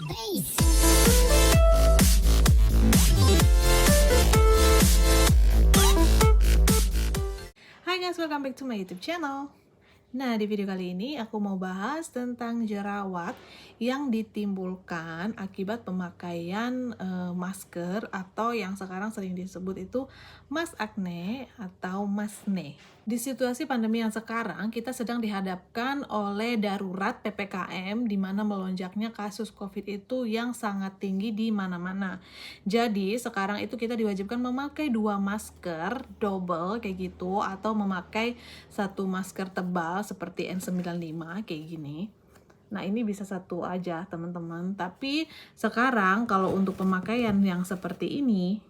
Hai guys, welcome back to my YouTube channel. Nah, di video kali ini aku mau bahas tentang jerawat yang ditimbulkan akibat pemakaian masker atau yang sekarang sering disebut itu mask acne atau maskne. Di situasi pandemi yang sekarang, kita sedang dihadapkan oleh darurat PPKM di mana melonjaknya kasus COVID itu yang sangat tinggi di mana-mana. Jadi, sekarang itu kita diwajibkan memakai 2 masker double kayak gitu atau memakai satu masker tebal seperti N95 kayak gini. Nah, ini bisa satu aja teman-teman, tapi sekarang kalau untuk pemakaian yang seperti ini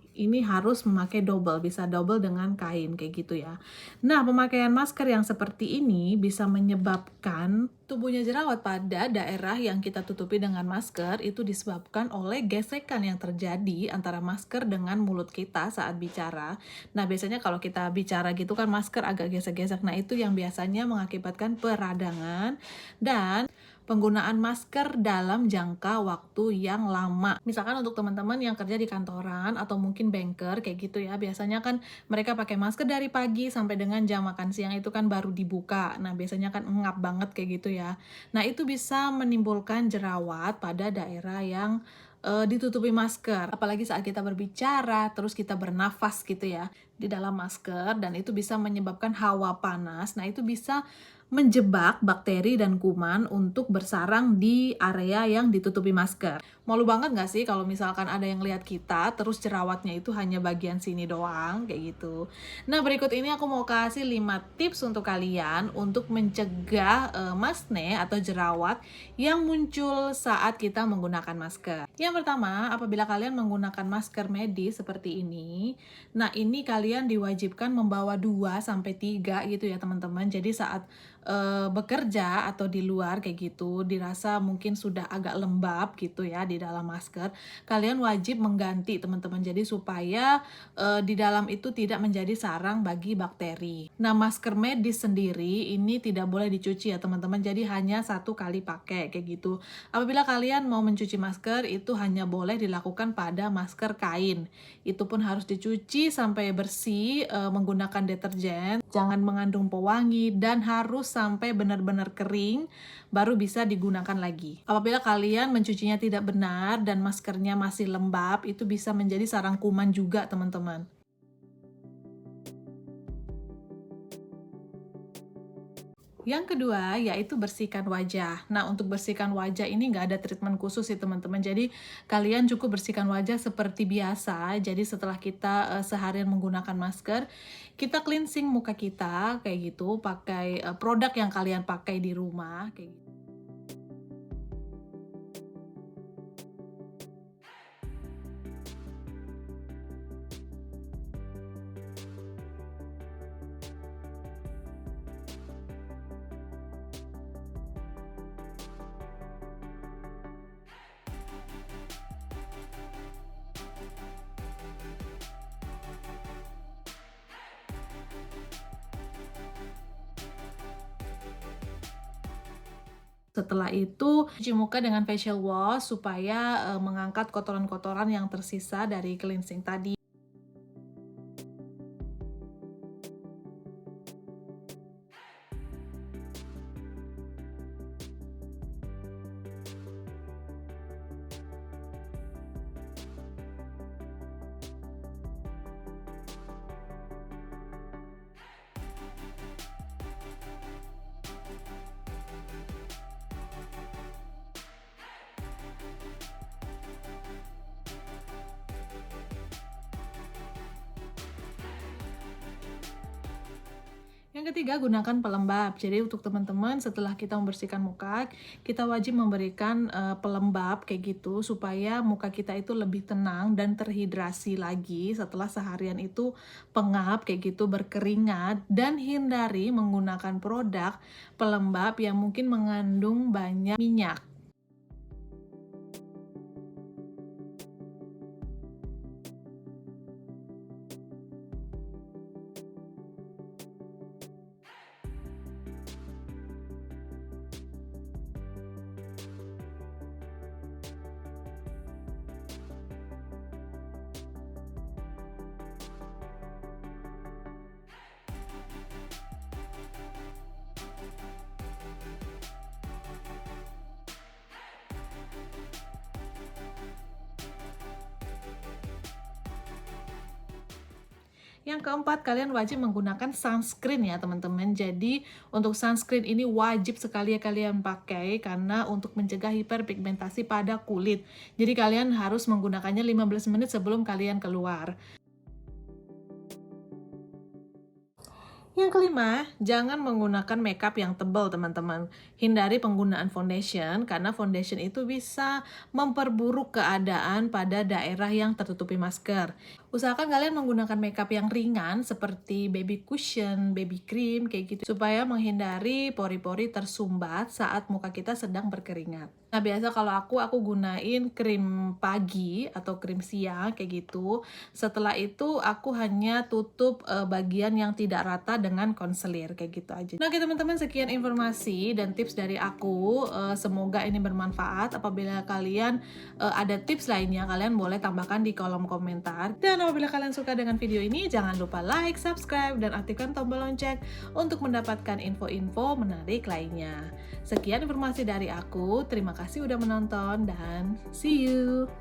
harus memakai double, bisa double dengan kain kayak gitu ya. Nah, pemakaian masker yang seperti ini bisa menyebabkan tubuhnya jerawat pada daerah yang kita tutupi dengan masker itu disebabkan oleh gesekan yang terjadi antara masker dengan mulut kita saat bicara. Nah, biasanya kalau kita bicara gitu kan masker agak gesek-gesek. Nah, itu yang biasanya mengakibatkan peradangan dan penggunaan masker dalam jangka waktu yang lama. Misalkan untuk teman-teman yang kerja di kantoran atau mungkin banker kayak gitu ya, biasanya kan mereka pakai masker dari pagi sampai dengan jam makan siang itu kan baru dibuka. Nah, biasanya kan ngap banget kayak gitu ya. Nah, itu bisa menimbulkan jerawat pada daerah yang ditutupi masker. Apalagi saat kita berbicara, terus kita bernafas gitu ya di dalam masker, dan itu bisa menyebabkan hawa panas. Nah, itu bisa menjebak bakteri dan kuman untuk bersarang di area yang ditutupi masker. Malu banget nggak sih kalau misalkan ada yang lihat kita, terus jerawatnya itu hanya bagian sini doang, kayak gitu. Nah, berikut ini aku mau kasih 5 tips untuk kalian untuk mencegah maskne atau jerawat yang muncul saat kita menggunakan masker. Yang pertama, apabila kalian menggunakan masker medis seperti ini, nah ini kalian diwajibkan membawa 2-3 gitu ya teman-teman. Jadi saat bekerja atau di luar kayak gitu dirasa mungkin sudah agak lembab gitu ya di dalam masker, kalian wajib mengganti teman-teman, jadi supaya di dalam itu tidak menjadi sarang bagi bakteri. Nah, masker medis sendiri ini tidak boleh dicuci ya teman-teman, jadi hanya 1 kali pakai kayak gitu. Apabila kalian mau mencuci masker itu hanya boleh dilakukan pada masker kain, itu pun harus dicuci sampai bersih menggunakan deterjen, jangan mengandung pewangi, dan harus sampai benar-benar kering baru bisa digunakan lagi. Apabila kalian mencucinya tidak benar dan maskernya masih lembab, itu bisa menjadi sarang kuman juga teman-teman. Yang kedua, yaitu bersihkan wajah. Nah, untuk bersihkan wajah ini nggak ada treatment khusus sih teman-teman. Jadi, kalian cukup bersihkan wajah seperti biasa. Jadi, setelah kita seharian menggunakan masker, kita cleansing muka kita kayak gitu, pakai produk yang kalian pakai di rumah kayak gitu. Setelah itu, cuci muka dengan facial wash supaya mengangkat kotoran-kotoran yang tersisa dari cleansing tadi. Yang ketiga, gunakan pelembab. Jadi untuk teman-teman setelah kita membersihkan muka, kita wajib memberikan pelembab kayak gitu supaya muka kita itu lebih tenang dan terhidrasi lagi setelah seharian itu pengap kayak gitu, berkeringat, dan hindari menggunakan produk pelembab yang mungkin mengandung banyak minyak. Yang keempat, kalian wajib menggunakan sunscreen ya teman-teman. Jadi untuk sunscreen ini wajib sekali ya kalian pakai karena untuk mencegah hiperpigmentasi pada kulit. Jadi kalian harus menggunakannya 15 menit sebelum kalian keluar. Yang kelima, jangan menggunakan makeup yang tebal teman-teman. Hindari penggunaan foundation karena foundation itu bisa memperburuk keadaan pada daerah yang tertutupi masker. Usahakan kalian menggunakan makeup yang ringan seperti baby cushion, baby cream kayak gitu supaya menghindari pori-pori tersumbat saat muka kita sedang berkeringat. Nah, biasa kalau aku gunain krim pagi atau krim siang kayak gitu. Setelah itu aku hanya tutup bagian yang tidak rata dengan concealer kayak gitu aja. Nah, oke teman-teman, sekian informasi dan tips dari aku. Semoga ini bermanfaat. Apabila kalian ada tips lainnya, kalian boleh tambahkan di kolom komentar. Dan apabila kalian suka dengan video ini, jangan lupa like, subscribe, dan aktifkan tombol lonceng untuk mendapatkan info-info menarik lainnya. Sekian informasi dari aku. Terima kasih udah menonton dan see you.